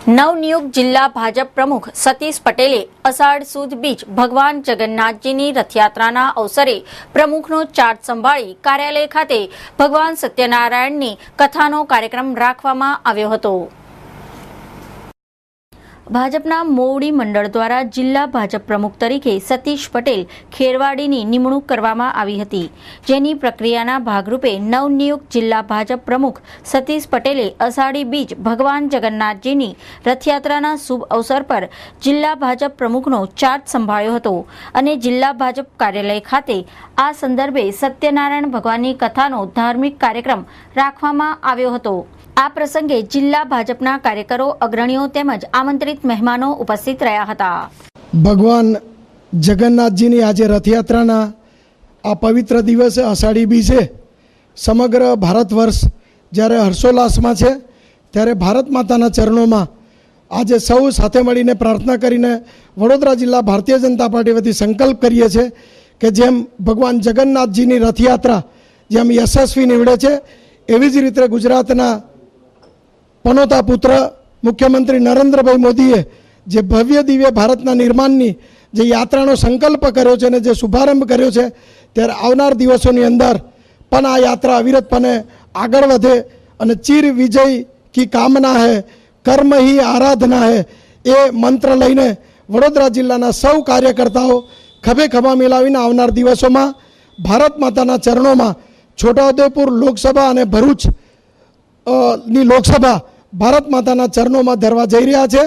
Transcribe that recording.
નવનિયુક્ત જિલ્લા ભાજપ પ્રમુખ સતીશ પટેલે અષાઢ સુદ બીચ ભગવાન જગન્નાથજીની રથયાત્રાના અવસરે પ્રમુખનો ચાર્જ સંભાળી કાર્યાલય ખાતે ભગવાન સત્યનારાયણની કથાનો કાર્યક્રમ રાખવામાં આવ્યો હતો। ભાજપના મોવડી મંડળ દ્વારા જિલ્લા ભાજપ પ્રમુખ તરીકે સતીશ પટેલ ખેરવાડીની નિમણૂક કરવામાં આવી હતી, જેની પ્રક્રિયાના ભાગરૂપે નવનિયુક્ત જિલ્લા ભાજપ પ્રમુખ સતીશ પટેલે અષાઢી બીજ ભગવાન જગન્નાથજીની રથયાત્રાના શુભ અવસર પર જિલ્લા ભાજપ પ્રમુખનો ચાર્જ સંભાળ્યો હતો અને જિલ્લા ભાજપ કાર્યાલય ખાતે આ સંદર્ભે સત્યનારાયણ ભગવાનની કથાનો ધાર્મિક કાર્યક્રમ રાખવામાં આવ્યો હતો। આ પ્રસંગે જિલ્લા ભાજપના કાર્યકરો, અગ્રણીઓ તેમજ આમંત્રિત મહેમાનો ઉપસ્થિત રહ્યા હતા। ભગવાન જગન્નાથજીની આજે રથયાત્રાના આ પવિત્ર દિવસે અષાઢી બીજે સમગ્ર ભારત વર્ષ જ્યારે હર્ષોલ્લાસમાં છે, ત્યારે ભારત માતાના ચરણોમાં આજે સૌ સાથે મળીને પ્રાર્થના કરીને વડોદરા જિલ્લા ભારતીય જનતા પાર્ટી વતી સંકલ્પ કરીએ છીએ કે જેમ ભગવાન જગન્નાથજીની રથયાત્રા જેમ યશસ્વી નીવડે છે, એવી જ રીતે ગુજરાતના પનોતા પુત્ર મુખ્યમંત્રી નરેન્દ્રભાઈ મોદીએ જે ભવ્ય દિવ્ય ભારતના નિર્માણની જે યાત્રાનો સંકલ્પ કર્યો છે અને જે શુભારંભ કર્યો છે, ત્યારે આવનાર દિવસોની અંદર પણ આ યાત્રા અવિરતપણે આગળ વધે અને ચિર વિજય કી કામના હૈ, કર્મ હી આરાધના હૈ એ મંત્ર લઈને વડોદરા જિલ્લાના સૌ કાર્યકર્તાઓ ખભે ખભા મિલાવીને આવનાર દિવસોમાં ભારત માતાના ચરણોમાં છોટાઉદેપુર લોકસભા અને ભરૂચ ની લોકસભા ભારત માતાના ચરણોમાં ધરવા જઈ રહ્યા છે।